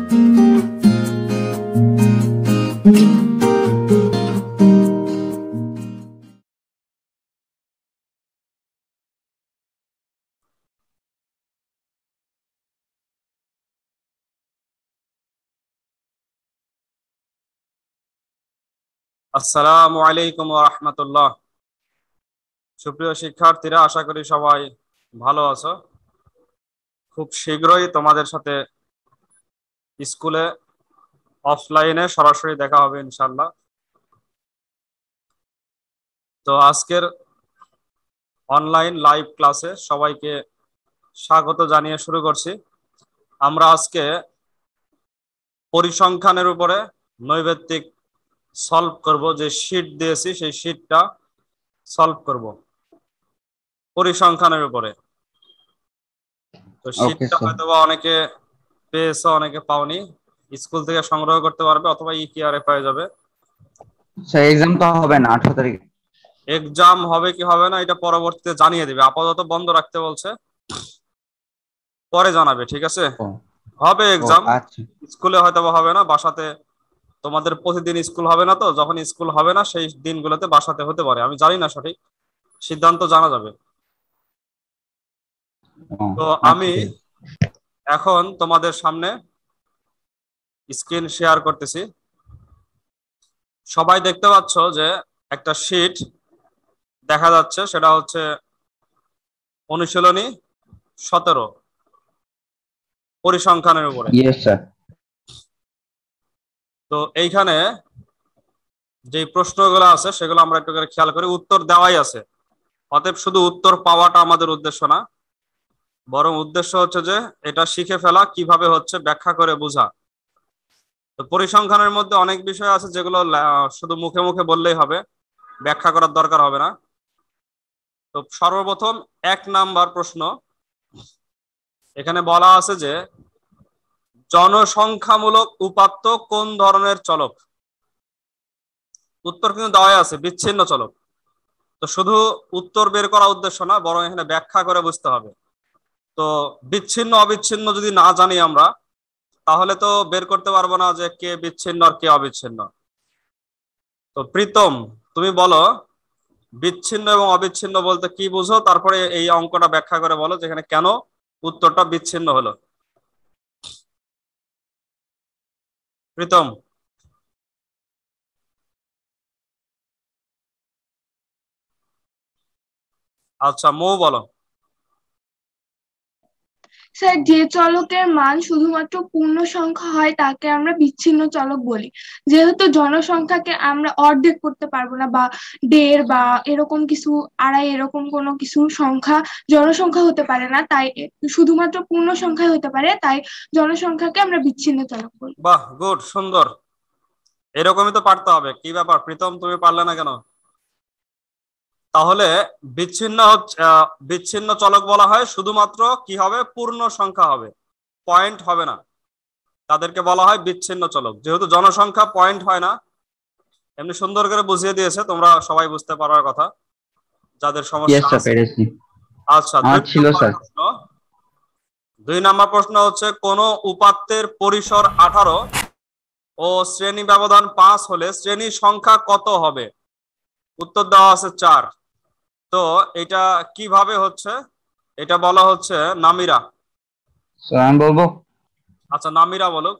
আসসালামু আলাইকুম ওয়া রাহমাতুল্লাহ। সুপ্রিয় শিক্ষার্থীরা, আশা করি সবাই ভালো আছো। খুব শীঘ্রই তোমাদের সাথে স্কুলে অফলাইনে সরাসরি দেখা হবে ইনশাল্লাহ। তো আজকের অনলাইন লাইভ ক্লাসে সবাইকে স্বাগত জানিয়ে শুরু করছি। আমরা আজকে পরিসংখ্যানের উপরে নৈর্ব্যক্তিক সলভ করব। যে শীট দিয়েছি সেই শীটটা সলভ করব পরিসংখ্যানের উপরে। তো শীটটা হয়তো অনেকে পেয়েছো, অনেকে পাওনি। স্কুল থেকে সংগ্রহ করতে পারবে অথবা ইকিআরে পেয়ে যাবে। স্যার এক্সাম তো হবে না 18 তারিখে। এক্সাম হবে কি হবে না এটা পরবর্তীতে জানিয়ে দিবে। আপাতত বন্ধ রাখতে বলছে, পরে জানাবে। ঠিক আছে, হবে এক্সাম। আচ্ছা স্কুলে হয়তো হবে না, বাসাতে। তোমাদের প্রতিদিন স্কুল হবে না, তো যখন স্কুল হবে না সেই দিনগুলোতে বাসাতে হতে পারে। আমি জানি না, সঠিক সিদ্ধান্ত জানা যাবে। তো আমি এখন তোমাদের সামনে স্ক্রিন শেয়ার করতেছি। সবাই দেখতে পাচ্ছ যে একটা শীট দেখা যাচ্ছে, সেটা হচ্ছে অনুশীলনী 17 পরিসংখ্যানের উপরে। তো এইখানে যে প্রশ্নগুলো আছে সেগুলো আমরা একটু করে খেয়াল করি। উত্তর দেওয়াই আছে, অতএব শুধু উত্তর পাওয়াটা আমাদের উদ্দেশ্য না, বরং উদ্দেশ্য হচ্ছে যে এটা শিখে ফেলা, কিভাবে হচ্ছে ব্যাখ্যা করে বোঝা। তো পরিসংখ্যানের মধ্যে অনেক বিষয় আছে যেগুলো শুধু মুখে মুখে বললেই হবে, ব্যাখ্যা করার দরকার হবে না। তো সর্বপ্রথম 1 নাম্বার প্রশ্ন, এখানে বলা আছে যে জনসংখ্যামূলক উপাত্ত কোন ধরনের চলক। উত্তর কিন্তু দেওয়া আছে বিচ্ছিন্ন চলক। তো শুধু উত্তর বের করা উদ্দেশ্য না, বরং এখানে ব্যাখ্যা করে বুঝতে হবে। তো বিচ্ছিন্ন অবিচ্ছিন্ন যদি না জানি আমরা, তাহলে তো বের করতে পারবো না যে কে বিচ্ছিন্ন আর কে অবিচ্ছিন্ন। তো প্রীতম, তুমি বলো বিচ্ছিন্ন এবং অবিচ্ছিন্ন বলতে কি বুঝো, তারপরে এই অঙ্কটা ব্যাখ্যা করে বলো যেখানে কেন উত্তরটা বিচ্ছিন্ন হলো। প্রীতম। আচ্ছা, মৌ বলো। স্যার, যে চলকের মান শুধুমাত্র পূর্ণ সংখ্যা হয় তাকে আমরা বিচ্ছিন্ন চলক বলি। যেহেতু জনসংখ্যাকে আমরা অর্ধেক করতে পারবো না, বা দেড় বা এরকম কিছু, আড়াই, এরকম কোনো কিছু সংখ্যা জনসংখ্যা হতে পারে না, তাই শুধুমাত্র পূর্ণ সংখ্যা হতে পারে, তাই জনসংখ্যাকে আমরা বিচ্ছিন্ন চলক বলি। বাহ, গুড, সুন্দর। এরকমই তো পারতে হবে। কি ব্যাপার প্রীতম, তুমি পারলে না কেন? তাহলে বিচ্ছিন্ন হচ্ছে বিচ্ছিন্ন চলক বলা হয় শুধুমাত্র কি হবে, পূর্ণ সংখ্যা হবে, পয়েন্ট হবে না, তাদেরকে বলা হয় বিচ্ছিন্ন চলক। যেহেতু জনসংখ্যা পয়েন্ট হয় না, এমনি সুন্দর করে বুঝিয়ে দিয়েছে, তোমরা সবাই বুঝতে পারার কথা যাদের সমস্যা আছে। আচ্ছা, 2 নম্বর প্রশ্ন হচ্ছে কোন উপাত্তের পরিসর 18 ও শ্রেণী ব্যবধান 5 হলে শ্রেণী সংখ্যা কত হবে। উত্তর দেওয়া আছে 4। তো এটা কিভাবে হচ্ছে, এটা বলা হচ্ছে নামিরা। আমি বলবো। আচ্ছা, নামিরা বলো।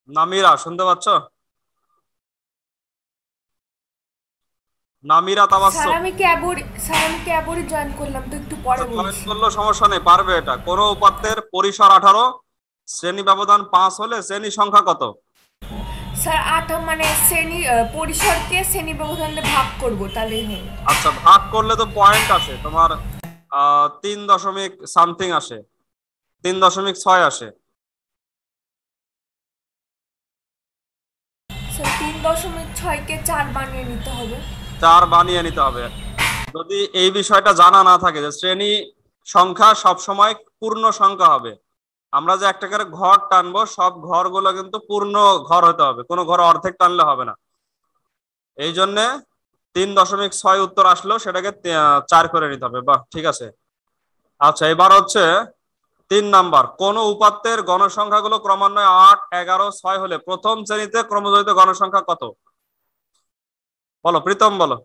নামিরা শুনতে পাচ্ছ? নামিরা তাবাসসুম। স্যার আমি ক্যাবরি জয়েন করলাম, তো একটু পরে বলছি। করলো সমস্যা নেই, পারবে এটা। কোন উপাত্তের পরিসর 18, শ্রেণী ব্যবধান 5 হলে শ্রেণী সংখ্যা কত? স্যার 8 মানে শ্রেণী পরিসরকে শ্রেণী ব্যবধানে ভাগ করব, তাহলেই হবে। আচ্ছা, ভাগ করলে তো পয়েন্ট আসে তোমার 3 দশমিক সামথিং আসে, 3.6 আসে। স্যার 3.6 কে 4 বানিয়ে নিতে হবে। 4 বানিয়ে নিতে হবে। যদি এই বিষয়টা জানা না থাকে যে শ্রেণী সংখ্যা সব সময় পূর্ণ সংখ্যা হবে, আমরা যে একটা করে ঘর টানবো সব ঘরগুলো কিন্তু পূর্ণ ঘর হতে হবে, কোনো ঘর অর্ধেক টানলে হবে না। এই জন্য 3.6 উত্তর আসলো, সেটাকে 4 করে নিতে হবে। বাহ, ঠিক আছে। আচ্ছা, এবার হচ্ছে 3 নাম্বার, কোন উপাত্তের গণসংখ্যাগুলো ক্রমান্বয়ে 8, 11, 6 হলে প্রথম শ্রেণীতে ক্রমজড়িত গণসংখ্যা কত? বলো প্রীতম, বলো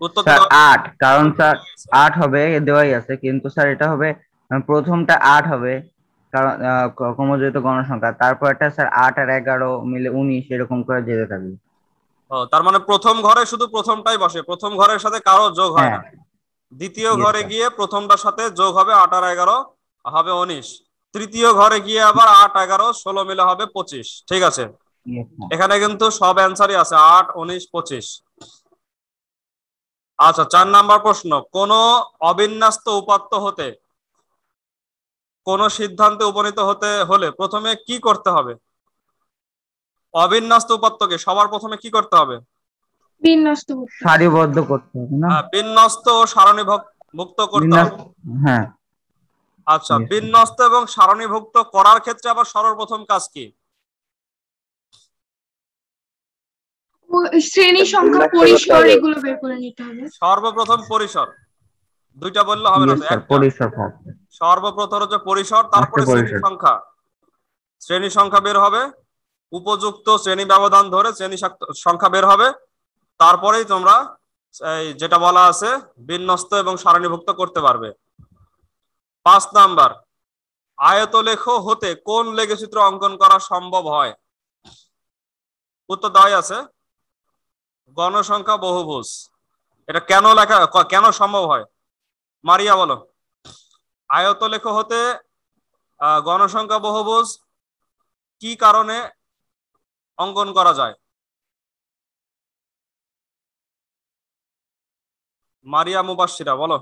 উত্তর স্যার দাও। 8, কারণ স্যার 8 হবে দেওয়াই আছে, কিন্তু স্যার এটা হবে প্রথমটা 8 হবে, কারণ ক্রমজড়িত গণসংখ্যা, তারপর একটা স্যার 8 আর 11 মিলে 19 এরকম করে যেতে থাকবে। তার মানে প্রথম ঘরে শুধু প্রথমটাই বসে, প্রথম ঘরের সাথে কারো যোগ হয় হ্যাঁ, না। দ্বিতীয় Yes, ঘরে sir. গিয়ে প্রথমটার সাথে যোগ হবে 8 আর 11 হবে 19। তৃতীয় ঘরে গিয়ে আবার 8, 11, 16 মিলে হবে 25। ঠিক আছে, Yes, sir. এখানে কিন্তু সব অ্যান্সারই আছে, 8, 19, 25। আচ্ছা, 4 নাম্বার প্রশ্ন, কোন অবিন্যস্ত উপাত্ত হতে কোন সিদ্ধান্তে উপনীত হতে হলে প্রথমে কি করতে হবে? অবিন্যস্ত উপাত্তকে সবার প্রথমে কি করতে হবে? বিন্যস্ত করতে হবে। সারিবদ্ধ করতে হবে না? বিন্যস্ত ও সারণীভুক্ত করতে হবে। হ্যাঁ, আচ্ছা, Yes, sir. বিন্যস্ত এবং সারণীভুক্ত করার ক্ষেত্রে আবার সর্বপ্রথম কাজ কি? ও শ্রেণী সংখ্যা পরিসর এগুলো বের করে নিতে হবে। সর্বপ্রথম পরিসর, দুইটা বললে হবে না Yes, তো, sir. একটা। পরিসর থাকবে। সর্বপ্রথম হচ্ছে পরিসর, তারপরে একটা শ্রেণী পরিসর। সংখ্যা। শ্রেণী সংখ্যা বের হবে, উপযুক্ত শ্রেণী ব্যবধান ধরে শ্রেণী সংখ্যা বের হবে, তারপরেই তোমরা এই যেটা বলা আছে বিন্যস্ত এবং সারণীভুক্ত করতে পারবে। 5 নাম্বার, আয়তলেখ হতে কোন লেখচিত্র অঙ্কন করা সম্ভব হয়? উত্তর দেওয়াই আছে, গণসংখ্যা বহুভুজ। এটা কেন সম্ভব হয়? মারিয়া বলো। আয়তলেখ হতে গণসংখ্যা বহুভুজ কি কারণে অঙ্কন করা যায়? মারিয়া মুবাশশিরা বলো।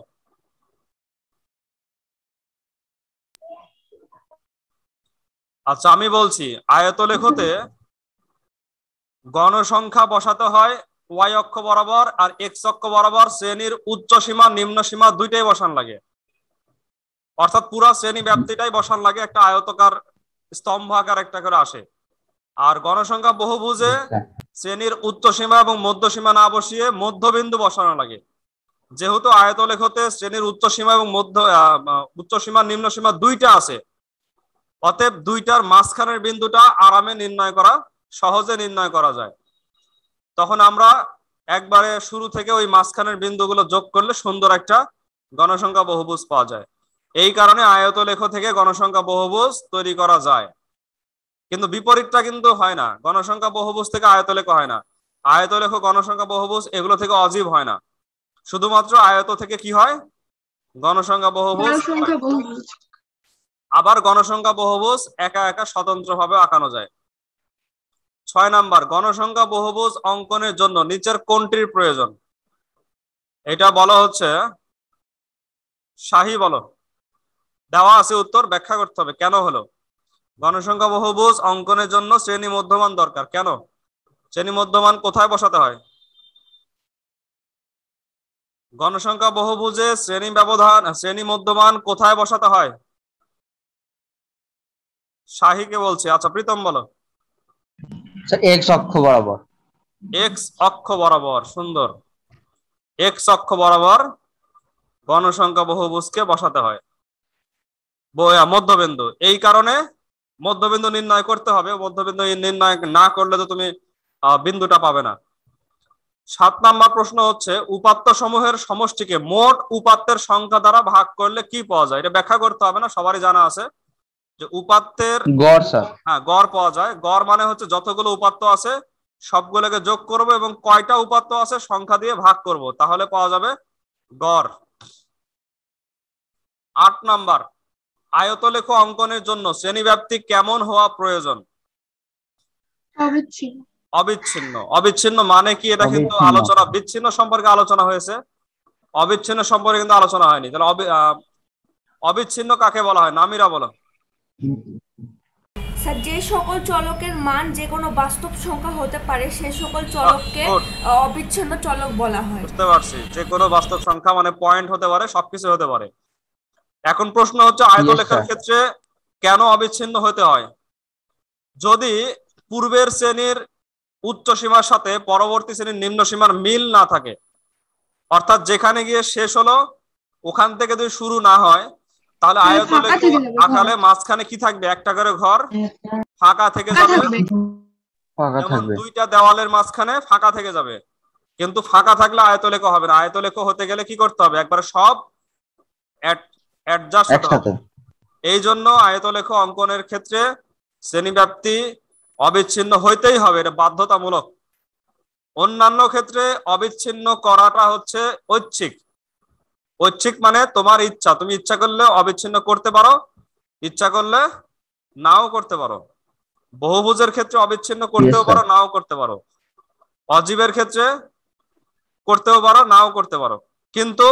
আচ্ছা, আমি বলছি, আয়তলেখতে গণসংখ্যা বসাতে হয় ওয়াই অক্ষ বরাবর আর এক্স অক্ষ বরাবর, শ্রেণীর উচ্চ সীমা নিম্ন সীমা দুইটাই বসান লাগে, অর্থাৎ পুরা শ্রেণী ব্যাপ্তিটাই বসান লাগে, একটা আয়তকার স্তম্ভ আকার একটা করে আসে। আর গণসংখ্যা বহুভুজে Yes, sir. শ্রেণীর উচ্চ সীমা এবং মধ্য সীমা না বসিয়ে মধ্যবিন্দু বসানো লাগে। যেহেতু আয়তলেখতে শ্রেণীর উচ্চ সীমা এবং উচ্চ সীমা নিম্ন সীমা দুইটা আছে, অতএব দুইটার মাঝখানের বিন্দুটা আরামে সহজে নির্ণয় করা যায়। তখন আমরা একবারে শুরু থেকে ওই মাঝখানের বিন্দুগুলো যোগ করলে সুন্দর একটা গণসংখ্যা বহুভুজ পাওয়া যায়। এই কারণে আয়তলেখ থেকে গণসংখ্যা বহুভুজ তৈরি করা যায়, কিন্তু বিপরীতটা কিন্তু হয় না, গণসংখ্যা বহুভুজ থেকে আয়তলেখ হয় না। আয়তলেখ, গণসংখ্যা বহুভুজ এগুলো থেকে অজীব হয় না, শুধুমাত্র আয়ত থেকে কি হয়? গণসংখ্যা বহুভুজ। আবার গণসংখ্যা বহুভুজ একা একা স্বতন্ত্রভাবে আঁকানো যায়। 6 নাম্বার, গণসংখ্যা বহুভুজ অঙ্কনের জন্য নিচের কোনটির প্রয়োজন? এটা বলা হচ্ছে, শাহী বলো। দেওয়া আছে উত্তর, ব্যাখ্যা করতে হবে কেন হলো। গণসংখ্যা বহুভুজ অঙ্কনের জন্য শ্রেণী মধ্যমান দরকার। কেন? শ্রেণী মধ্যমান কোথায় বসাতে হয়? গণসংখ্যা বহুভুজে শ্রেণী মধ্যমান কোথায় বসাতে হয়? শাহীকে বলছি। আচ্ছা, প্রীতম বলো। এক্স অক্ষ বরাবর। এক্স অক্ষ বরাবর, সুন্দর। এক্স অক্ষ বরাবর গণসংখ্যা বহুভুজকে বসাতে হয় মধ্যবিন্দু। এই কারণে মধ্যবিন্দু নির্ণয় করতে হবে, মধ্যবিন্দু নির্ণয় না করলে তো তুমি বিন্দুটা পাবে না। 7 নাম্বার প্রশ্ন হচ্ছে, উপাত্ত সমূহের সমষ্টিকে মোট উপাত্তের সংখ্যা দ্বারা ভাগ করলে কি পাওয়া যায়? এটা ব্যাখ্যা করতে হবে না, সবারই জানা আছে যে উপাত্তের গড় স্যার। হ্যাঁ, গড় পাওয়া যায়। গড় মানে হচ্ছে যতগুলো উপাত্ত আছে সবগুলোকে যোগ করব এবং কয়টা উপাত্ত আছে সংখ্যা দিয়ে ভাগ করব, তাহলে পাওয়া যাবে গড়। 8 নাম্বার, আয়তলেখ অঙ্কনের জন্য শ্রেণীব্যাপ্তি কেমন হওয়া প্রয়োজন? অবিচ্ছিন্ন। অবিচ্ছিন্ন মানে কি? এটা কিন্তু আলোচনা, বিচ্ছিন্ন সম্পর্কে আলোচনা হয়েছে, অবিচ্ছিন্ন সম্পর্কে কিন্তু আলোচনা হয়নি। তাহলে অবিচ্ছিন্ন কাকে বলা হয়? নামিরা বলো। স্যার, যে সকল চলকের মান যে কোনো বাস্তব সংখ্যা হতে পারে সে সকল চলককে অবিচ্ছিন্ন চলক বলা হয়। বুঝতে পারছি, যে কোনো বাস্তব সংখ্যা মানে পয়েন্ট হতে পারে, সবকিছু হতে পারে। এখন প্রশ্ন হচ্ছে, আয়তলেখের ক্ষেত্রে কেন অবিচ্ছিন্ন হতে হয়? যদি পূর্বের শ্রেণীর উচ্চ সীমার সাথে পরবর্তী শ্রেণীর নিম্ন সীমার মিল না থাকে, অর্থাৎ যেখানে গিয়ে শেষ হলো ওখান থেকে যদি শুরু না হয়, তাহলে ফাঁকা আয়তলেখ থেকে যাবে ঘর। আঁকালে মাঝখানে কি থাকবে? একটা করে ঘর ফাঁকা থেকে ফাঁকা যাবে, থাকবে। ফাঁকা যেমন থাকবে। দুইটা দেওয়ালের মাঝখানে ফাঁকা থেকে যাবে। কিন্তু ফাঁকা থাকলে আয়তলেখ হবে না। আয়তলেখ হতে গেলে কি করতে হবে? একবার সব অ্যাডজাস্ট হতে হবে। একসাথে। এই জন্য আয়তলেখ অঙ্কনের ক্ষেত্রে শ্রেণীব্যাপ্তি অবিচ্ছিন্ন হইতেই হবে, এটা বাধ্যতামূলক। অন্যান্য ক্ষেত্রে অবিচ্ছিন্ন করাটা হচ্ছে ঐচ্ছিক। ঐচ্ছিক মানে তোমার ইচ্ছা, তুমি ইচ্ছা করলে অবিচ্ছিন্ন করতে পারো, ইচ্ছা করলে নাও করতে পারো। বহুভুজের ক্ষেত্রে অবিচ্ছিন্ন করতেও পারো, নাও করতে পারো। অজীবের ক্ষেত্রে করতেও পারো, নাও করতে পারো। কিন্তু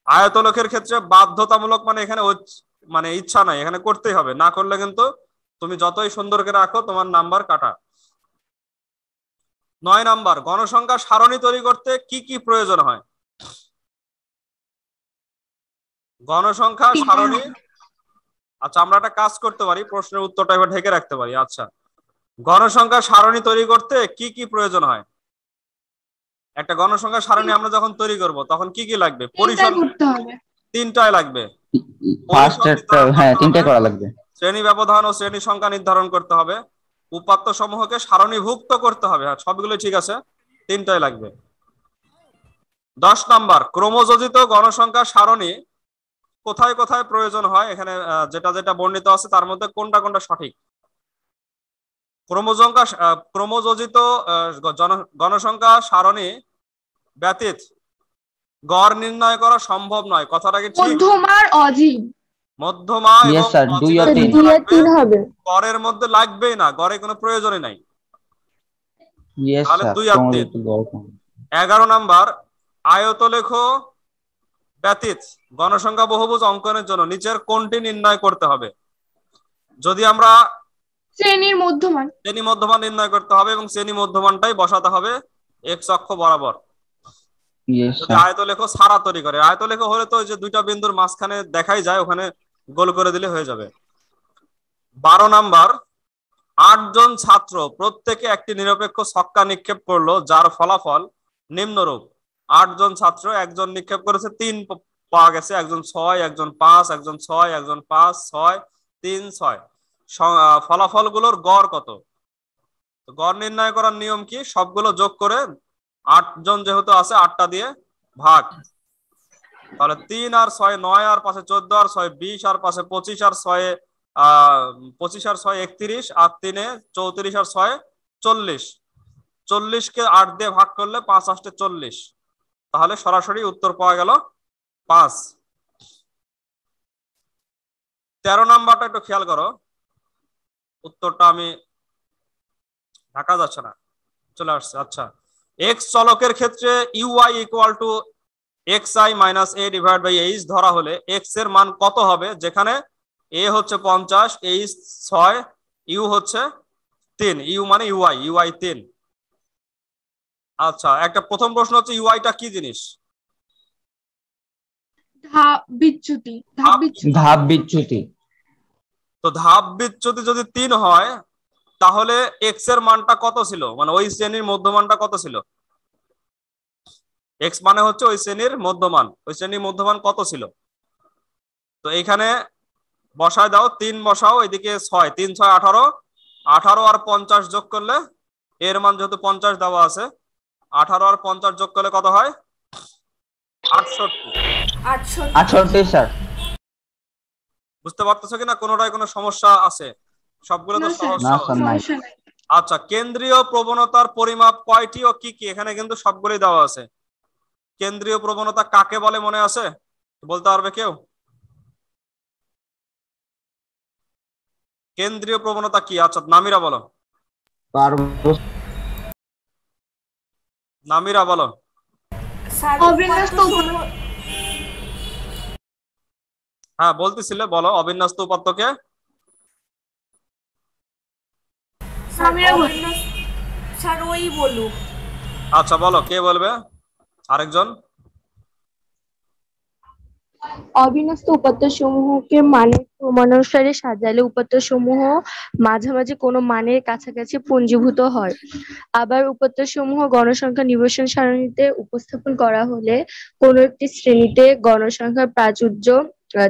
আয়তলেখের ক্ষেত্রে বাধ্যতামূলক, মানে এখানে মানে ইচ্ছা নাই, এখানে করতেই হবে। না করলে কিন্তু তুমি যতই সুন্দর করে রাখো তোমার নাম্বার কাটা। 9 নাম্বার, গণসংখ্যা সারণী তৈরি করতে কি কি প্রয়োজন হয়? গণসংখ্যা সারণী, আচ্ছা আমরা একটা কাজ করতে পারি, প্রশ্নের উত্তরটা এবার ঢেকে রাখতে পারি। আচ্ছা, গণসংখ্যা সারণী তৈরি করতে কি কি প্রয়োজন হয়? একটা গণসংখ্যা সারণী আমরা যখন তৈরি করব তখন কি কি লাগবে? পরিসর করতে হবে। তিনটাই লাগবে। ফার্স্ট একটা, হ্যাঁ তিনটাই করা লাগবে। শ্রেণী ব্যবধান ও শ্রেণী সংখ্যা নির্ধারণ করতে হবে, উপাত্ত সমূহকে সারণীভুক্ত করতে হবে। হ্যাঁ, সবগুলো ঠিক আছে, তিনটাই লাগবে। 10 নাম্বার, ক্রমযোজিত গণসংখ্যা সারণী কোথায় কোথায় প্রয়োজন হয়? এখানে যেটা যেটা বর্ণিত আছে তার মধ্যে কোনটা কোনটা সঠিক? ক্রমযোজিত গণসংখ্যা সারণী ব্যতীত গড় নির্ণয় করা সম্ভব নয়, কথাটা কি ঠিক? মধ্যমার অজীব, মধ্যমা এবং অজীবের হবে, গড়ের মধ্যে লাগবেই না, গড়ে কোনো প্রয়োজনই নাই। তাহলে 2 আর 3। 11 নাম্বার, আয়তলেখ ব্যতীত গণসংখ্যা বহুভুজ অঙ্কনের জন্য নিচের কোনটি নির্ণয় করতে হবে? যদি আমরা শ্রেণীর মধ্যমান নির্ণয় করতে হবে এবং শ্রেণী মধ্যমানটাই বসাতে হবে এক্স অক্ষ বরাবর। যদি আয়তলেখ সারা তৈরি করে, আয়তলেখ হলে তো ওই যে দুইটা বিন্দুর মাঝখানে দেখাই যায়, ওখানে গোল করে দিলে হয়ে যাবে। 12 নাম্বার, 8 জন ছাত্র প্রত্যেকে একটি নিরপেক্ষ ছক্কা নিক্ষেপ করলো যার ফলাফল নিম্নরূপ। 8 জন ছাত্র, একজন নিক্ষেপ করেছে 3 পাওয়া গেছে, একজন 6, একজন 5, একজন 6, একজন 5, 6, 3, 6। ফলাফলগুলোর গড় কত? গড় নির্ণয় করার নিয়ম কি? সবগুলো যোগ করে 8 জন যেহেতু আছে 8টা দিয়ে ভাগ, তাহলে 3 আর 6 9, আর 5 14, আর 6 20, আর 5 25, আর 6 25, আর 6 31, আর 3 34, আর 6 40। 40 কে 8 দিয়ে ভাগ করলে 5 আসতে 40, তাহলে সরাসরি উত্তর পাওয়া গেল 5। 13 নাম্বারটা একটু খেয়াল করো, উত্তরটা আমি ঢাকা যাচ্ছে না, চলে আসছে। আচ্ছা, এক্স চলকের ক্ষেত্রে u i equal to xi minus a divide by h ধরা হলে x এর মান কত হবে? যেখানে a হচ্ছে 50, h 6, u হচ্ছে 3, u মানে ইউআই 3। আচ্ছা, একটা প্রথম প্রশ্ন হচ্ছে ইউআইটা কি জিনিস? ধাপ বিচ্যুতি। তো ধাপ বিচ্যুতি যদি 3 হয় তাহলে x এর মানটা কত ছিল? মানে ওই শ্রেণীর মধ্যমানটা কত ছিল? x মানে হচ্ছে ওই শ্রেণীর মধ্যমান, ওই শ্রেণীর মধ্যমান কত ছিল? তো এখানে বসায় দাও, 3 বসাও, এদিকে 6, 3 6 18, 18 আর 50 যোগ করলে, এর মান যেহেতু 50 দেওয়া আছে, 18 আর 50 যোগ করলে কত হয়? 68 স্যার। বুঝতে পারতেছো কিনা? কোনোটাই কোনো সমস্যা আছে? সবগুলো তো সহজ। আচ্ছা, কেন্দ্রীয় প্রবণতার পরিমাপ কয়টি ও কি কি? এখানে কিন্তু সবগুলোই দেওয়া আছে। কেন্দ্রীয় প্রবণতা কাকে বলে মনে আছে? বলতে পারবে কেউ? কেন্দ্রীয় প্রবণতা কি? আচ্ছা, নামিরা বলো। নামিরা বলো। হ্যাঁ বলতেছিলে, বলো। অবিন্যস্ত উপাত্তকে আচ্ছা বলো, কে বলবে? আরেকজন। অবিন্যস্ত উপাত্ত সমূহকে মানের ক্রমানুসারে সাজালে উপাত্ত সমূহ মাঝামাঝি কোনো মানের কাছাকাছি পুঞ্জীভূত হয়। আবার উপাত্ত সমূহ গণসংখ্যা নিবেশন সারণীতে উপস্থাপন করা হলে কোনো একটি শ্রেণীতে গণসংখ্যার প্রাচুর্য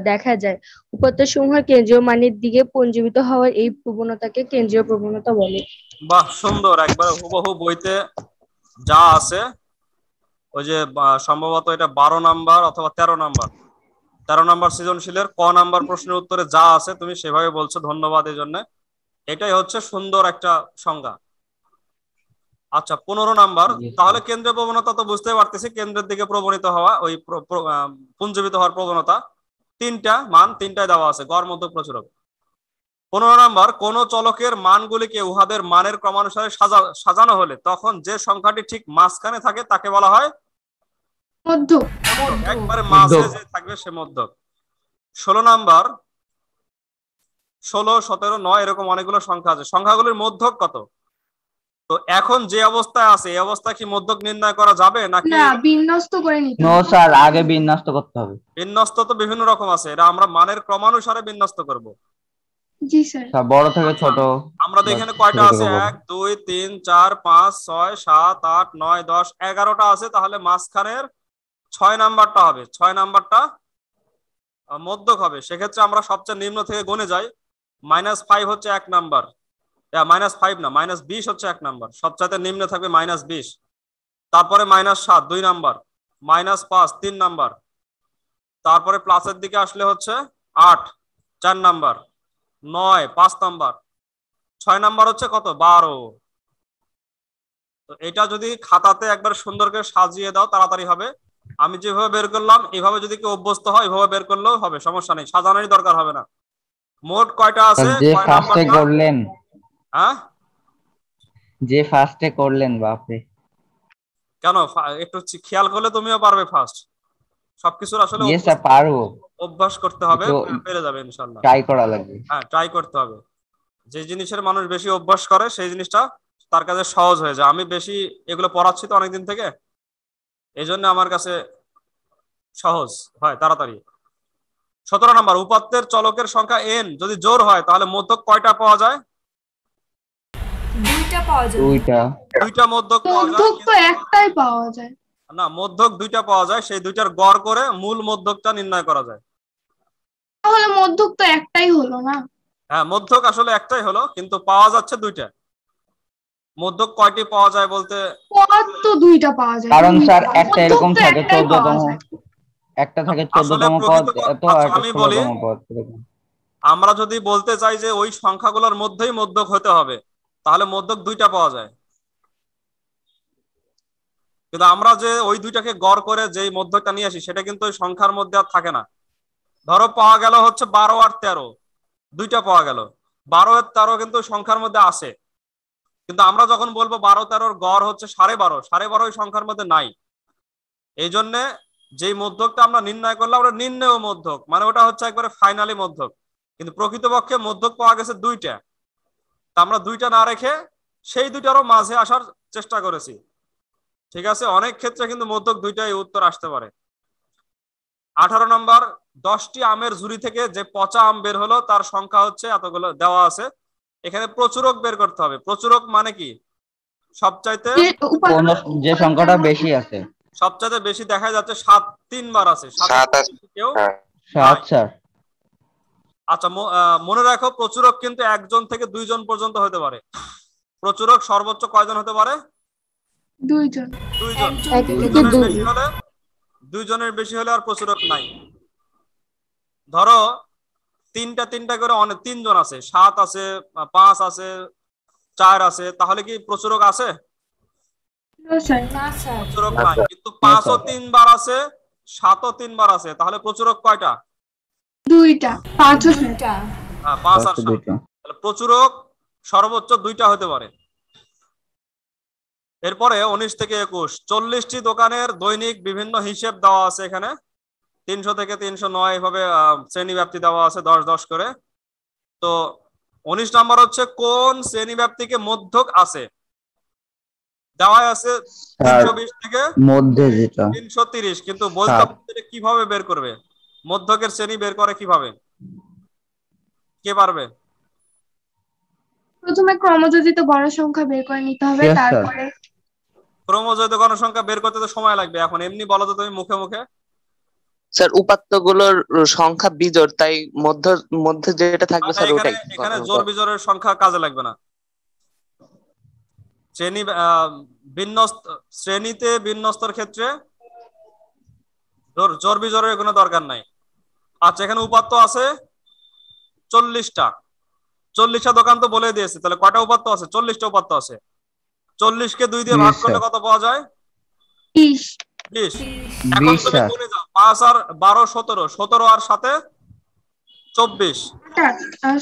দেখা যায়। উপাত্তসমূহের কেন্দ্রীয় মানের দিকে পঞ্জীভূত হওয়ার এই প্রবণতাকে কেন্দ্রীয় প্রবণতা বলে। বাহ, সুন্দর, একবারে হুবহু বইতে যা আছে। ওই যে সম্ভবত এটা 12 নাম্বার অথবা 13 নাম্বার 13 নাম্বার সৃজনশীলের ক নাম্বার প্রশ্নের উত্তরে যা আছে তুমি সেভাবে বলছো, ধন্যবাদ এই জন্য। এটাই হচ্ছে সুন্দর একটা সংজ্ঞা। আচ্ছা, 15 নাম্বার, তাহলে কেন্দ্রীয় প্রবণতা তো বুঝতে পারতেছি, কেন্দ্রের দিকে প্রবণিত হওয়া, ওই পুঞ্জীবিত হওয়ার প্রবণতা। তিনটা মান, তিনটায় দেওয়া আছে, গড়, মধ্যক, প্রচুরক। 15 নাম্বার, কোন চলকের মানগুলিকে উহাদের মানের ক্রমানুসারে সাজানো হলে তখন যে সংখ্যাটি ঠিক মাঝখানে থাকে তাকে বলা হয় মধ্যক। একবারে মাঝে যে থাকবে সে মধ্যক। 16 নাম্বার, 16, 17, 9 এরকম অনেকগুলো সংখ্যা আছে, সংখ্যাগুলির মধ্যক কত? তো এখন যে অবস্থায় আছে এই অবস্থায় কি মধ্যক নির্ণয় করা যাবে নাকি? না, বিন্যস্ত করে নিতে নো হবে। স্যার, আগে বিন্যস্ত করতে হবে। বিন্যস্ত তো বিভিন্ন রকম আছে, এটা আমরা মানের ক্রমানুসারে বিন্যস্ত করব। জি স্যার। বড় থেকে ছোট। আমরা এখানে কয়টা আছে? 1 2 3 4 5 6 7 8 9 10 11টা আছে, তাহলে মাঝখানের 6 নাম্বারটা হবে, 6 নাম্বারটা মধ্যক হবে। সেক্ষেত্রে আমরা সবচেয়ে নিম্ন থেকে গুণে যাই। -5 হচ্ছে 1 নাম্বার, -5 না, -20 হচ্ছে 1 নাম্বার, সবচাইতে নিম্নে থাকবে -20। তারপরে -7 2 নাম্বার, -5 3 নাম্বার, তারপরে প্লাসের দিকে আসলে হচ্ছে 8 4 নাম্বার, 9 5 নাম্বার, 6 নাম্বার হচ্ছে কত? 12। তো এটা যদি খাতাতে একবার সুন্দর করে সাজিয়ে দাও তাড়াতাড়ি হবে। আমি যেভাবে বের করলাম এইভাবে যদি কেউ অভ্যস্ত হয় এইভাবে বের করলেও হবে, সমস্যা নেই, সাজানোরই দরকার হবে না। মোট কয়টা আছে? যে ফার্স্টে করলেন, হ্যাঁ যে ফার্স্টে করলেন, বাপরে। কেন? একটু খেয়াল করলে তুমিও পারবে ফার্স্ট। সবকিছুর আসলে পারবো, অভ্যাস করতে হবে, পেরে যাবে ইনশাআল্লাহ। ট্রাই করা লাগবে। হ্যাঁ, ট্রাই করতে হবে। যে জিনিসের মানুষ বেশি অভ্যাস করে সেই জিনিসটা তার কাছে সহজ হয়ে যায়। আমি বেশি এগুলো পড়াচ্ছি তো অনেকদিন থেকে, এই জন্য আমার কাছে সহজ হয় তাড়াতাড়ি। 17 নাম্বার, উপাত্তের চলকের সংখ্যা n যদি জোড় হয় তাহলে মধ্যক কয়টা পাওয়া যায়? দুইটা পাওয়া যায়। দুইটা মধ্যক পাওয়া যায়। মধ্যক তো একটাই পাওয়া যায় না, মধ্যক দুইটা পাওয়া যায়, সেই দুইটার গড় করে মূল মধ্যকটা নির্ণয় করা যায়। তাহলে মধ্যক তো একটাই হলো না? হ্যাঁ, মধ্যক আসলে একটাই হলো, কিন্তু পাওয়া যাচ্ছে দুইটা। মধ্যক কয়টি পাওয়া যায় বলতে? পদ তো দুইটা পাওয়া যায়, কারণ স্যার একটা মধ্যক এরকম তো থাকে একটাই 14তম, পাওয়া যায়। একটা থাকে আসলে 14তম পদ, এত আর আচ্ছা, আমি বলি, 16তম পদ। আমরা যদি বলতে চাই যে ওই সংখ্যাগুলোর মধ্যেই মধ্যক হতে হবে তাহলে মধ্যক দুইটা পাওয়া যায়, কিন্তু আমরা যে ওই দুইটাকে গড় করে যেই মধ্যকটা নিয়ে আসি সেটা কিন্তু ওই সংখ্যার মধ্যে আর থাকে না। ধরো পাওয়া গেল হচ্ছে 12 আর 13, দুইটা পাওয়া গেল, 12 আর 13 কিন্তু সংখ্যার মধ্যে আছে, কিন্তু আমরা যখন বলবো 12-13 গড় হচ্ছে 12.5, 12.5 ওই সংখ্যার মধ্যে নাই। এই জন্য যেই মধ্যকটা আমরা নির্ণয় করলাম ওটা নির্ণেয় মধ্যক, মানে ওটা হচ্ছে একবারে ফাইনালি মধ্যক, কিন্তু প্রকৃতপক্ষে মধ্যক পাওয়া গেছে দুইটা। তা আমরা দুইটা না রেখে সেই দুইটারও মাঝে আসার চেষ্টা করেছি। ঠিক আছে, অনেক ক্ষেত্রে কিন্তু মধ্যক দুইটাই উত্তর আসতে পারে। 18 নম্বর, 10টি আমের ঝুড়ি থেকে যে পচা আম বের হলো তার সংখ্যা হচ্ছে এতগুলো দেওয়া আছে। এখানে প্রচুরক বের করতে হবে। প্রচুরক মানে কি? সবচাইতে যে সংখ্যাটা বেশি আছে, সবচাইতে বেশি দেখা যাচ্ছে 7 3 বার আছে। 7 কেউ 7 স্যার। আচ্ছা, মনে রাখো প্রচুরক কিন্তু 1 জন থেকে 2 জন পর্যন্ত হতে পারে। প্রচুরক সর্বোচ্চ কয়জন হতে পারে? 2 জন। 2 জন। 2 জনের বেশি হলে আর প্রচুরক নাই। ধরো তিনটা করে অনেক 3 জন আছে, 7 আছে, 5 আছে, 4 আছে, তাহলে কি প্রচুরক আছে? না স্যার। প্রচুরক নাই। কিন্তু 5 ও 3 বার আছে, 7 ও 3 বার আছে, তাহলে প্রচুরক কয়টা? 2টা। 5 ও 2টা। হ্যাঁ, 5 আর 7। তাহলে প্রচুরক সর্বোচ্চ 2টা হতে পারে। এরপরে 19 থেকে 21, 40টি দোকানের দৈনিক বিভিন্ন হিসেব দেওয়া আছে। এখানে 300 থেকে 309 এভাবে শ্রেণী ব্যাপ্তি দেওয়া আছে 10-10 করে। তো 19 নাম্বার হচ্ছে কোন শ্রেণী ব্যাপ্তিকে মধ্যক আছে? দেওয়া আছে 320 থেকে মধ্যে যেটা 330, কিন্তু বলতে কিভাবে বের করবে? মধ্যকের শ্রেণী বের করে কিভাবে? কে পারবে? প্রথমে ক্রমযোজিত গণসংখ্যা বের করে নিতে হবে, তারপরে ক্রমযোজিত গণসংখ্যা বের করতে তো সময় লাগবে। এখন এমনি বলো তো তুমি মুখে মুখে। স্যার উপাত্তগুলোর সংখ্যা বিজোড়, তাই মধ্যে যেটা থাকবে স্যার এখানে ওটাই। এখানে জোর বিজোড়ের সংখ্যা কাজে লাগবে না। শ্রেণী শ্রেণীতে বিন্যস্তর ক্ষেত্রে জোর বিজোড়ের কোনো দরকার নাই। আচ্ছা, এখানে উপাত্ত আছে 40টা। 40টা দোকান তো বলে দিয়েছে, তাহলে কয়টা উপাত্ত আছে? 40টা উপাত্ত আছে। 40কে 2 দিয়ে ভাগ করলে কত পাওয়া যায়? 20। 20। এখন তুমি গুণে যাও, 5 আর 12 17, 17 আর 7 24।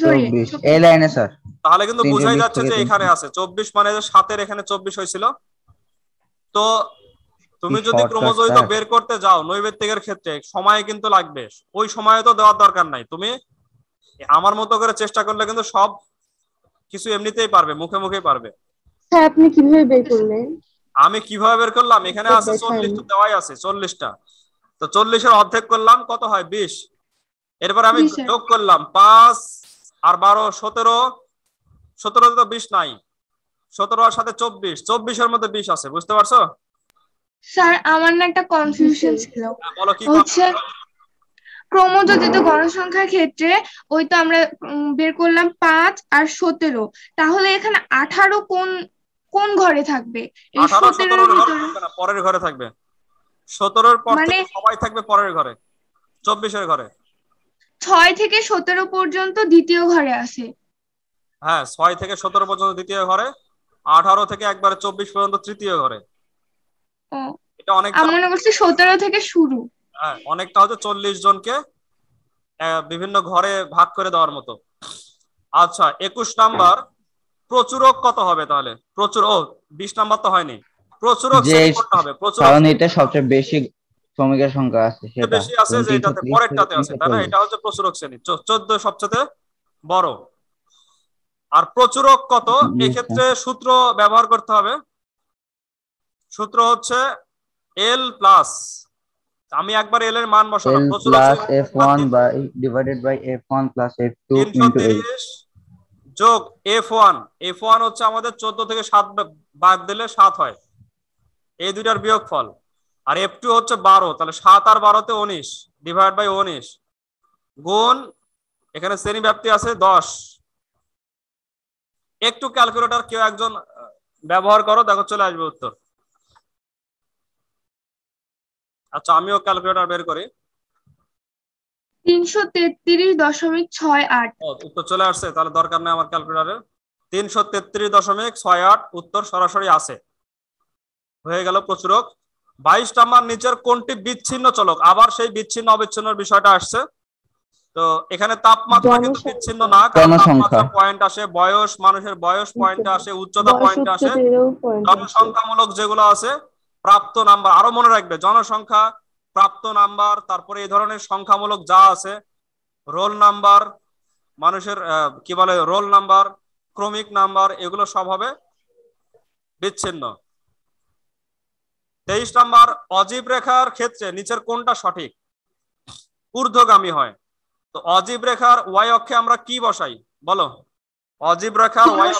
সরি, 24 এই লাইনে স্যার। তাহলে কিন্তু 320 বোঝাই যাচ্ছে থেকে যে এখানে আছে 24, মানে যে 7-এর এখানে 24 হয়েছিল। তো তুমি যদি ক্রমজয়িত বের করতে যাও নৈবেত্তিকের ক্ষেত্রে সময় কিন্তু লাগবে, ওই সময় তো দেওয়ার দরকার নাই। তুমি আমার মতো করে চেষ্টা করলে কিন্তু সব কিছু এমনিতেই পারবে, মুখে মুখেই পারবে। স্যার আপনি কিভাবে বের করলেন? আমি কিভাবে বের করলাম? এখানে আছে 40 তো দেওয়াই আছে 40টা, তো 40-এর অর্ধেক করলাম, কত হয়? 20। এরপর আমি যোগ করলাম 5 আর 12 17, 17 তো 20 নাই, 17 আর সাথে 24, 24-এর মধ্যে 20 আছে, বুঝতে পারছো? স্যার আমার না একটা কনফিউশন ছিল, বলো কি হচ্ছে ক্রমযোজিত গণসংখ্যার ক্ষেত্রে ওই তো আমরা বের করলাম 5 আর 17, তাহলে এখানে 18 কোন কোন ঘরে থাকবে? এই 18-17 17-এর ঘরে ভিতরে থাকবে না, পরের ঘরে থাকবে। 17-এর পর মানে থেকে সবাই থাকবে পরের ঘরে, 24-এর ঘরে। 6 থেকে 17 পর্যন্ত দ্বিতীয় ঘরে আছে। হ্যাঁ, 6 থেকে 17 পর্যন্ত দ্বিতীয় ঘরে, 18 থেকে একবারে 24 পর্যন্ত তৃতীয় ঘরে। ও, এটা অনেকটা, আমি মনে করছি 17 থেকে শুরু। হ্যাঁ অনেকটা হচ্ছে 40 জনকে বিভিন্ন ঘরে ভাগ করে দেওয়ার মতো। আচ্ছা, 21 নাম্বার, প্রচুরক কত হবে তাহলে? প্রচুর 20 নাম্বার তো হয়নি, প্রচুরক যে করতে হবে। প্রচুরক কারণ এটা সবচেয়ে বেশি শ্রমিকের সংখ্যা আছে, সেটা বেশি আছে, যে এটাতে পরেরটাতে আছে, তাই না? এটা হচ্ছে প্রচুরক শ্রেণী, 14 সবচেয়ে বড়। আর প্রচুরক কত? এক্ষেত্রে সূত্র ব্যবহার করতে হবে। সূত্র হচ্ছে এল প্লাস, আমি একবার এল এর মান বসালাম, plus f1 by divided by f1 plus f2 into 330 যোগ f1। f1 হচ্ছে আমাদের 14 থেকে 7 বাদ দিলে 7 হয়, এই দুইটার বিয়োগফল। আর f2 হচ্ছে 12, তাহলে 7 আর 12-তে 19 ডিভাইড বাই 19 গুণ, এখানে শ্রেণী ব্যাপ্তি আছে 10। একটু ক্যালকুলেটর কেউ একজন ব্যবহার করো, দেখো চলে আসবে উত্তর। আচ্ছা, আমিও ক্যালকুলেটর বের করি। 333.68। উত্তর চলে আসছে, তাহলে দরকার নেই আমার ক্যালকুলেটরের। 333.68 উত্তর সরাসরি আছে, হয়ে গেল প্রচুরক। 22 নাম্বার, নিচের কোনটি বিচ্ছিন্ন চলক? আবার সেই বিচ্ছিন্ন অবিচ্ছিন্নর বিষয়টা আসছে। তো এখানে তাপমাত্রা কিন্তু বিচ্ছিন্ন না, কারণ তাপমাত্রা পয়েন্ট আসে, বয়স, মানুষের বয়স পয়েন্টে আসে, উচ্চতা পয়েন্টে আসে, জনসংখ্যামূলক যেগুলো আছে, প্রাপ্ত নাম্বার, আরো মনে রাখবে জনসংখ্যা, প্রাপ্ত নাম্বার, তারপরে এই ধরনের সংখ্যামূলক যা আছে, রোল নাম্বার, মানুষের কি বলে রোল নাম্বার, ক্রমিক নাম্বার, এগুলো সব হবে বিচ্ছিন্ন। 23 নাম্বার, অজীব রেখার ক্ষেত্রে নিচের কোনটা সঠিক? ঊর্ধ্বগামী হয়। তো অজীব রেখার ওয়াই অক্ষে আমরা কি বসাই বলো? অজীব রেখার ওয়াই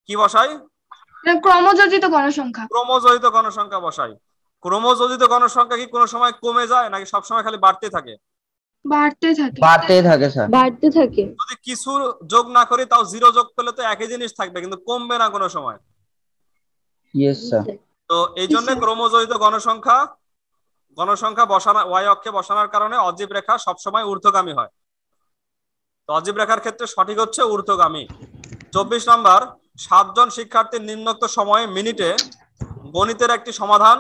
কি বসাই? ক্রমযোজিত গণসংখ্যা। ক্রমযোজিত গণসংখ্যা বসাই। ক্রমযোজিত গণসংখ্যা কি কোনো সময় কমে যায় নাকি সবসময় খালি বাড়তে থাকে? বাড়তে থাকে। বাড়তেই থাকে স্যার, বাড়তে থাকে। যদি কিছু যোগ না করি তাও 0 যোগ করলে তো একই জিনিস থাকবে, কিন্তু কমবে না কোনো সময়। Yes sir. তো এই জন্য ক্রমযোজিত গণসংখ্যা বসানো ওয়াই অক্ষে বসানোর কারণে অজীব রেখা সবসময় ঊর্ধ্বগামী হয়। তো অজীব রেখার ক্ষেত্রে সঠিক হচ্ছে ঊর্ধ্বগামী। 24 নাম্বার, 7 জন শিক্ষার্থীর নিম্নোক্ত সময়ে মিনিটে গণিতের একটি সমাধান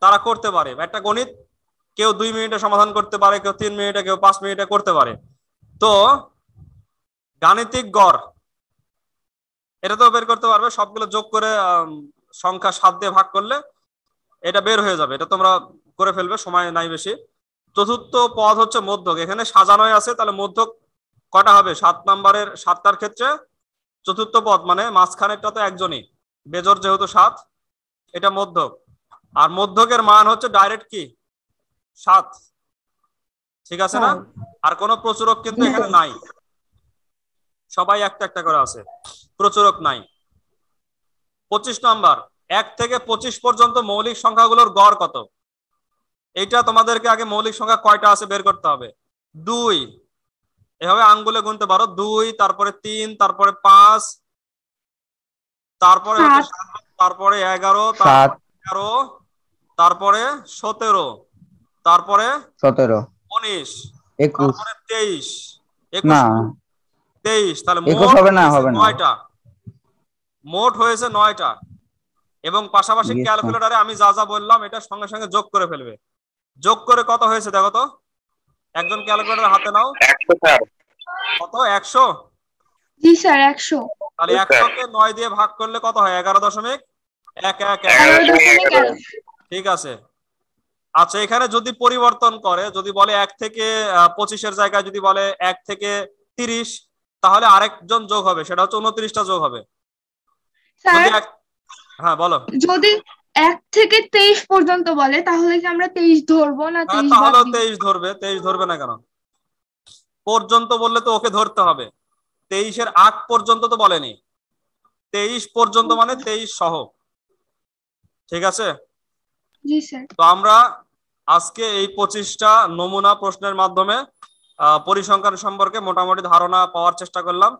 তারা করতে পারে। একটা গণিত কেউ 2 মিনিটে সমাধান করতে পারে, কেউ 3 মিনিটে, কেউ 5 মিনিটে করতে পারে। তো গাণিতিক গড় এটা তো বের করতে পারবে, সবগুলো যোগ করে সংখ্যা 7 দিয়ে ভাগ করলে এটা বের হয়ে যাবে, এটা তোমরা করে ফেলবে, সময় নাই বেশি। চতুর্থ পদ হচ্ছে মধ্যক, এখানে সাজানোই আছে, তাহলে মধ্যক কটা হবে? 7 নাম্বারের 7টার ক্ষেত্রে চতুর্থ পদ মানে মাঝখানেরটা তো একজনই, বেজোর যেহেতু 7, এটা মধ্যক। আর মধ্যকের মান হচ্ছে ডাইরেক্ট কি 7, ঠিক আছে না? আর কোনো প্রচুরক কিন্তু এখানে নাই, সবাই একটা একটা করে আছে, প্রচুরক নাই। 25 নাম্বার, 1 থেকে 25 পর্যন্ত মৌলিক সংখ্যাগুলোর গড় কত? এইটা তোমাদেরকে আগে মৌলিক সংখ্যা কয়টা আছে বের করতে হবে। 2, এভাবে আঙ্গুলে গুনতে পারো। 2, তারপরে 3, তারপরে 5, তারপরে 7, তারপরে 11, তারপরে 13, তারপরে 17, তারপরে 17, 19, 21, তারপরে 23, না 23। তাহলে 21 হবে না, হবে না। 9টা, মোট হয়েছে 9টা। এবং পাশাপাশি Yes, sir. ক্যালকুলেটরে আমি যা যা বললাম এটা সঙ্গে সঙ্গে যোগ করে ফেলবে। যোগ করে কত হয়েছে দেখো তো, একজন ক্যালকুলেটর হাতে নাও। 100 স্যার। কত? 100? জি স্যার 100। তাহলে 100 কে 9 দিয়ে ভাগ করলে কত হয়? 11.11। 11.11। ঠিক আছে। আচ্ছা, এখানে যদি পরিবর্তন করে, যদি বলে 1 থেকে 25-এর জায়গায় যদি বলে 1 থেকে 30, তাহলে আরেকজন যোগ হবে, সেটা হচ্ছে 29টা যোগ হবে। স্যার হ্যাঁ বলো। যদি 1 থেকে 23 পর্যন্ত বলে তাহলে কি আমরা 23 ধরবো না 23 বাদ তাহলে দিব? 23 ধরবে। 23 ধরবে না কেন? পর্যন্ত বললে তো ওকে ধরতে হবে। 23-এর আগ পর্যন্ত তো বলেনি। 23 পর্যন্ত মানে 23 সহ। ঠিক আছে। জি স্যার। তো আমরা আজকে এই 25টা নমুনা প্রশ্নের মাধ্যমে পরিসংখ্যান সম্পর্কে মোটামুটি ধারণা পাওয়ার চেষ্টা করলাম।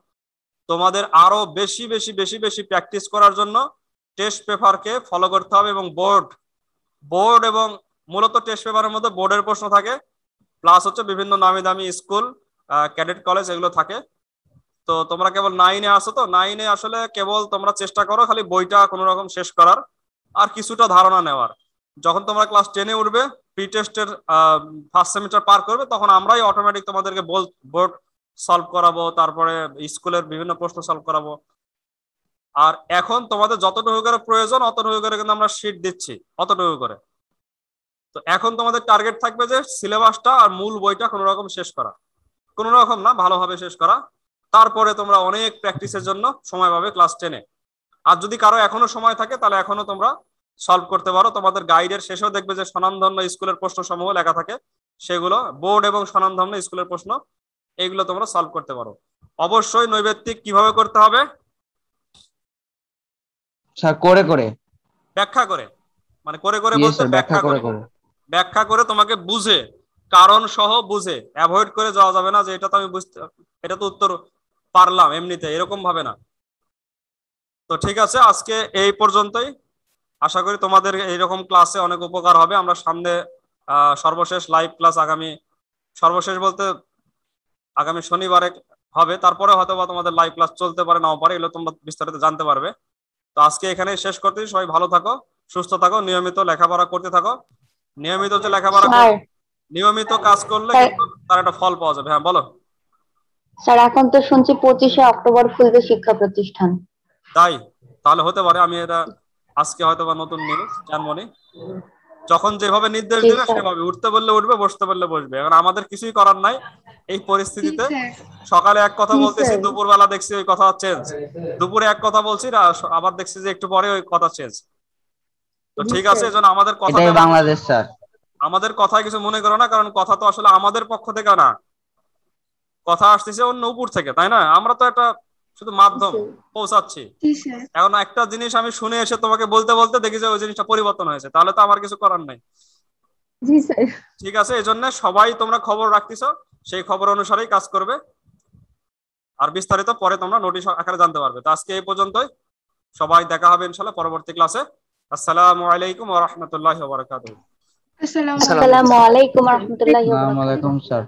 তোমাদের আরো বেশি বেশি বেশি বেশি প্র্যাকটিস করার জন্য টেস্ট পেপারকে ফলো করতে হবে, এবং বোর্ড এবং মূলত টেস্ট পেপারের মধ্যে বোর্ডের প্রশ্ন থাকে, প্লাস হচ্ছে বিভিন্ন নামি দামি স্কুল, ক্যাডেট কলেজ এগুলো থাকে। তো তোমরা কেবল 9-এ আসো, তো 9-এ আসলে কেবল তোমরা চেষ্টা করো খালি বইটা কোনো রকম শেষ করার আর কিছুটা ধারণা নেওয়ার। যখন তোমরা ক্লাস 10-এ উঠবে, প্রি টেস্টের ফার্স্ট সেমিস্টার পার করবে, তখন আমরাই অটোমেটিক তোমাদেরকে বোর্ড সলভ করাবো, তারপরে স্কুলের বিভিন্ন প্রশ্ন সলভ করাবো। আর এখন তোমাদের যতটুকু করে প্রয়োজন অতটুকু করে কিন্তু আমরা শীট দিচ্ছি, অতটুকু করে। তো এখন তোমাদের টার্গেট থাকবে যে সিলেবাসটা আর মূল বইটা কোনো রকম শেষ করা, কোনো রকম না, ভালোভাবে শেষ করা। তারপরে তোমরা অনেক প্র্যাকটিসের জন্য সময় পাবে ক্লাস 10-এ। আর যদি কারো এখনো সময় থাকে তাহলে এখনো তোমরা সলভ করতে পারো। তোমাদের গাইডের শেষেও দেখবে যে স্বনামধন্য স্কুলের প্রশ্ন সমূহ লেখা থাকে, সেগুলো বোর্ড এবং স্বনামধন্য স্কুলের প্রশ্ন, এগুলো তোমরা সলভ করতে পারো। অবশ্যই নৈবেত্তিক কিভাবে করতে হবে? স্যার করে করে, ব্যাখ্যা করে। মানে করে করে Yes, বলতে sir, ব্যাখ্যা করে। করে। ব্যাখ্যা করে তোমাকে বুঝে, কারণ সহ বুঝে, অ্যাভয়েড করে যাওয়া যাবে না যে এটা তো আমি বুঝতে, এটা তো উত্তর পারলাম এমনিতে, এরকম ভাবে না। তো ঠিক আছে, আজকে এই পর্যন্তই। আশা করি তোমাদের এইরকম ক্লাসে অনেক উপকার হবে। আমরা সামনে সর্বশেষ লাইভ ক্লাস সর্বশেষ বলতে আগামী শনিবারে হবে, তারপরে হয়তো বা তোমাদের লাইভ ক্লাস চলতে পারে নাও পারে, এগুলো তোমরা বিস্তারিত জানতে পারবে। তো আজকে এখানে শেষ করতে, সবাই ভালো থাকো, সুস্থ থাকো, নিয়মিত লেখাপড়া করতে থাকো। নিয়মিত যে লেখাপড়া নিয়মিত কাজ করলে কিন্তু তার একটা ফল পাওয়া যাবে। হ্যাঁ বলো। স্যার এখন তো শুনছি 25শে অক্টোবর খুলবে শিক্ষা প্রতিষ্ঠান। তাই? তাহলে হতে পারে, আমি এটা আজকে হয়তো বা নতুন নিউজ জানবনি। যখন যেভাবে নির্দেশ দিবে সেভাবে, উঠতে বললে উঠবে, বসতে বললে বসবে। এখন আমাদের কিছুই করার নাই এই পরিস্থিতিতে। সকালে এক কথা বলতেছি, দুপুরবেলা দেখছি ওই কথা চেঞ্জ, দুপুরে এক কথা বলছি আবার দেখছি যে একটু পরে ওই কথা চেঞ্জ। তো ঠিক আছে, এজন্য আমাদের কথা, এটাই বাংলাদেশ স্যার। আমাদের কথায় কিছু মনে করো না, কারণ কথা তো আসলে আমাদের পক্ষ থেকে না, কথা আসতেছে অন্য উপর থেকে, তাই না? আমরা তো একটা শুধু মাধ্যম পৌঁছাচ্ছি। এখন একটা জিনিস আমি শুনে এসে তোমাকে বলতে বলতে দেখি যে ওই জিনিসটা পরিবর্তন হয়েছে, তাহলে তো আমার কিছু করার নাই। জি স্যার। ঠিক আছে, এজন্য সবাই তোমরা খবর রাখতেছো, সেই খবর অনুসারেই কাজ করবে। আর বিস্তারিত পরে তোমরা নোটিশ আকারে জানতে পারবে। তো আজকে এই পর্যন্তই, সবাই দেখা হবে ইনশাআল্লাহ পরবর্তী ক্লাসে। আসসালামু আলাইকুম ওয়া রাহমাতুল্লাহি ওয়া বারাকাতুহু। আসসালামু আলাইকুম ওয়া রাহমাতুল্লাহি ওয়া বারাকাতুহু। আসসালামু আলাইকুম স্যার।